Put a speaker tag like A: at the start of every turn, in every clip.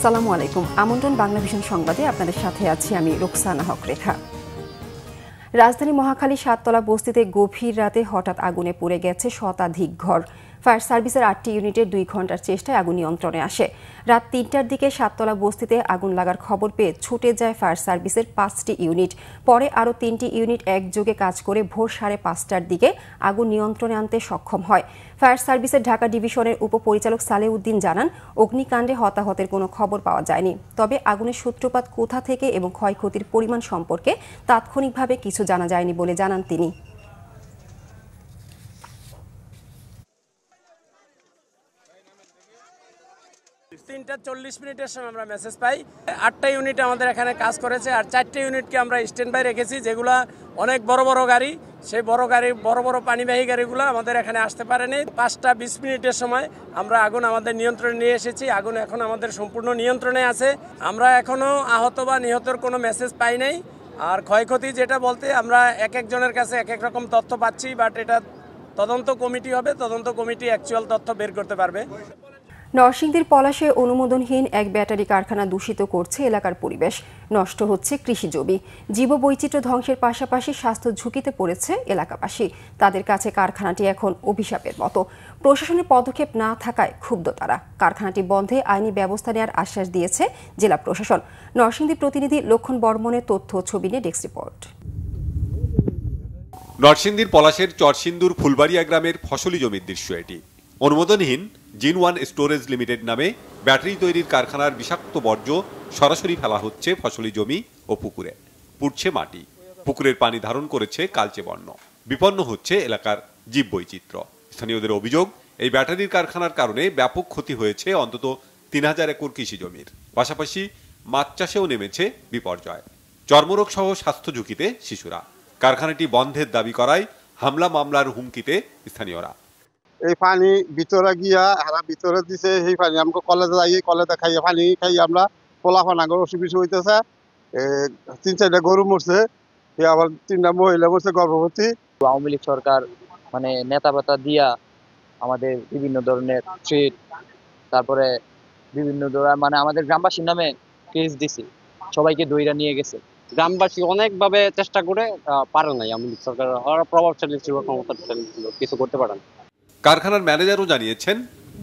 A: আসসালামু আলাইকুম। আমন্ত্রণ বাংলাভিশন সংবাদে আপনাদের সাথে আছি আমি রোকসানা হক রেখা। রাজধানী মহাখালী সাততলা বস্তিতে গভীর রাতে হঠাৎ আগুনে পুড়ে গেছে শতাধিক ঘর। ফায়ার সার্ভিসের 8টি ইউনিটের 2 ঘন্টার চেষ্টায় আগুন নিয়ন্ত্রণে আসে। রাত 3টার দিকে সাততলা বস্তিতে আগুন লাগার খবর পেয়ে ছুটে যায় ফায়ার সার্ভিসের 5টি ইউনিট। পরে আরও 3টি ইউনিট একযোগে কাজ করে ভোর 5:30টার দিকে আগুন নিয়ন্ত্রণে আনতে সক্ষম হয়। ফায়ার সার্ভিসের ঢাকা ডিভিশনের উপপরিচালক সালেউদ্দিন জানান, অগ্নিকাণ্ডে হতাহতের কোনো খবর পাওয়া যায়নি। তবে আগুনের সূত্রপাত কোথা থেকে এবং ক্ষয়ক্ষতির পরিমাণ সম্পর্কে তাৎক্ষণিকভাবে কিছু জানা যায়নি বলে জানান তিনি।
B: 3টা 40 মিনিটের সময় আমরা মেসেজ পাই। 8টা ইউনিট আমাদের এখানে কাজ করেছে, আর 4টে ইউনিটকে আমরা স্ট্যান্ড বাই রেখেছি, যেগুলো অনেক বড় বড় গাড়ি, সেই বড় বড় পানিবাহী গাড়িগুলো আমাদের এখানে আসতে পারেনি। 5টা 20 মিনিটের সময় আমরা আগুন আমাদের নিয়ন্ত্রণে নিয়ে এসেছি। আগুন এখন আমাদের সম্পূর্ণ নিয়ন্ত্রণে আছে। আমরা এখনো আহত বা নিহতর কোনো মেসেজ পাই নাই। আর ক্ষয়ক্ষতি যেটা বলতে আমরা এক একজনের কাছে এক এক রকম তথ্য পাচ্ছি, বাট এটা তদন্ত কমিটি হবে, তদন্ত কমিটি অ্যাকচুয়াল তথ্য বের করতে পারবে।
A: নরসিংদীর পলাশে অনুমোদনহীন এক ব্যাটারি কারখানা দূষিত করছে এলাকার পরিবেশ। নষ্ট হচ্ছে কৃষি জমি, জীববৈচিত্র্য ধ্বংসের পাশাপাশি স্বাস্থ্য ঝুঁকিতে পড়েছে এলাকাবাসী। তাদের কাছে কারখানাটি এখন অভিশাপের মতো। প্রশাসনের পদক্ষেপ না থাকায় ক্ষুব্ধ তারা। কারখানাটি বন্ধে আইনি ব্যবস্থা নেওয়ার আশ্বাস দিয়েছে জেলা প্রশাসন। নরসিংদী প্রতিনিধি লক্ষণ বর্মনের তথ্য ছবি নিয়ে ডেস্ক রিপোর্ট।
C: নরসিংদীর পলাশের চরসিন্দুর ফুলবাড়িয়া গ্রামের ফসলি জমির দৃশ্য এটি। অনুমোদনহীন জিন ওয়ান স্টোরেজ লিমিটেড নামে ব্যাটারি তৈরির কারখানার বিষাক্ত বর্জ্য সরাসরি ফেলা হচ্ছে ফসলি জমি ও পুকুরে। পুড়ছে মাটি, পুকুরের পানি ধারণ করেছে কালচে বর্ণ। বিপন্ন হচ্ছে এলাকার জীববৈচিত্র্য। স্থানীয়দের অভিযোগ, এই ব্যাটারির কারখানার কারণে ব্যাপক ক্ষতি হয়েছে অন্তত 3000 একর কৃষি জমির। পাশাপাশি মাছ চাষেও নেমেছে বিপর্যয়। চর্মরোগ সহ স্বাস্থ্য ঝুঁকিতে শিশুরা। কারখানাটি বন্ধের দাবি করায় হামলা মামলার হুমকিতে স্থানীয়রা।
D: এই পানি ভিতরে গিয়া হারা ভিতরে দিছে, সেই পানি আমাকে কলেজে যাই, কলেজে খাইয়া পানি খাই আমরা পোলাফান আগর অসুবিধা হইতেছে। 3-4টা গরু মরছে, আবার 3টা মহিলা মরছে গর্ভবতী।
E: আওয়ামী লীগ সরকার নেতা পাতা দিয়া আমাদের বিভিন্ন ধরনের থ্রেট, তারপরে বিভিন্ন ধরনের আমাদের গ্রামবাসীর নামে কেস দিছি, সবাইকে দইরা নিয়ে গেছে।
F: গ্রামবাসী অনেকভাবে চেষ্টা করে পারে নাই। আওয়ামী লীগ সরকার প্রভাবশালী ছিল, ক্ষমতাশালী ছিল, কিছু করতে পারে না।
C: কারখানার ম্যানেজারও জানিয়েছেন,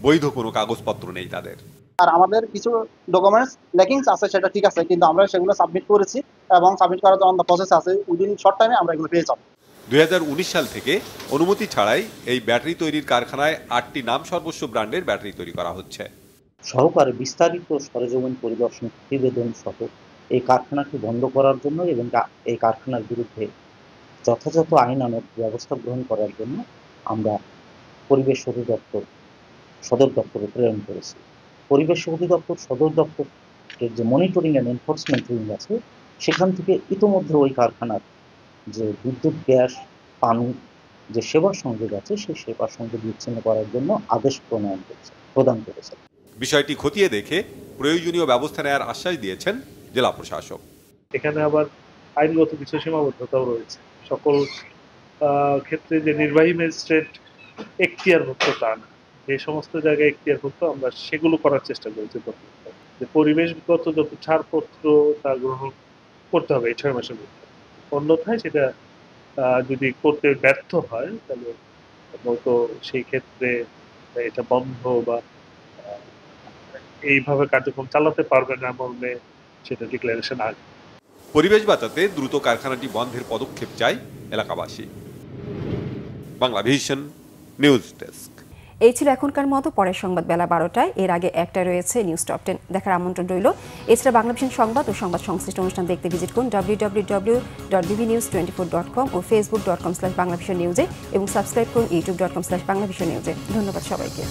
C: বৈধ কোনো কাগজপত্র নেই তাদের।
G: আর আমাদের কিছু ডকুমেন্টস ল্যাকিংস আছে, সেটা ঠিক আছে, কিন্তু আমরা সেগুলো সাবমিট করেছি এবং সাবমিট করার জন্য প্রসেস আছে। উইদিন শর্ট টাইমে আমরা এগুলো পেয়ে যাব।
C: 2019 সাল থেকে অনুমতি ছাড়াই এই ব্যাটারি তৈরির কারখানায় 8টি নাম সর্বস্ব ব্র্যান্ডের ব্যাটারি তৈরি করা হচ্ছে।
H: সহকারে বিস্তারিত সরেজমিন পরিদর্শন প্রতিবেদন সহ এই কারখানাকে বন্ধ করার জন্য এবং এই কারখানার বিরুদ্ধে যথাযথ আইনানুগ ব্যবস্থা গ্রহণ করার জন্য আমরা পরিবেশ অধিদপ্তর সদর দপ্তরে প্রেরণ করেছি। পরিবেশ অধিদপ্তর সদর দপ্তরের যে মনিটরিং অ্যান্ড এনফোর্সমেন্ট উইং আছে, সেখান থেকে ইতোমধ্যে ওই কারখানার যে বিদ্যুৎ, গ্যাস, পানি যে সেবা সংযোগ আছে, সেই সেবা সংযোগ বিচ্ছিন্ন করার জন্য আদেশ প্রদান করেছে।
C: বিষয়টি খতিয়ে দেখে প্রয়োজনীয় ব্যবস্থা নেওয়ার আশ্বাস দিয়েছেন জেলা প্রশাসক।
I: এখানে আবার আইনগত কিছু সীমাবদ্ধতাও রয়েছে। সকল ক্ষেত্রে যে নির্বাহী ম্যাজিস্ট্রেট এখতিয়ারভুক্ত তা না, যে সমস্ত জায়গায় এখতিয়ারভুক্ত আমরা সেগুলো করার চেষ্টা করেছি। যে পরিবেশগত যত ছাড়পত্র তা গ্রহণ করতে হবে এই 6 মাসের মধ্যে। অন্যথায় সেটা যদি করতে ব্যর্থ হয়, তাহলে হয়তো সেই ক্ষেত্রে এটা বন্ধ বা এইভাবে কার্যক্রম চালাতে পারবে না মর্মে সেটা ডিক্লারেশন আসবে।
C: পরিবেশ বাঁচাতে দ্রুত কারখানাটি বন্ধের পদক্ষেপ চাই এলাকাবাসী। Banglavision news desk.
A: এই ছিল এখনকার মতো। পরের সংবাদ বেলা 12টায়। এর আগে একটা রয়েছে নিউজ টপ 10 দেখার আমন্ত্রণ রইল। এছাড়া বাংলাভিশন সংবাদ ও সংবাদ সংশ্লিষ্ট অনুষ্ঠান দেখতে ভিজিট করুন www.bbnews24.com ও facebook.com/banglavisionnews এবং সাবস্ক্রাইব করুন youtube.com/banglavisionnews। ধন্যবাদ সবাইকে।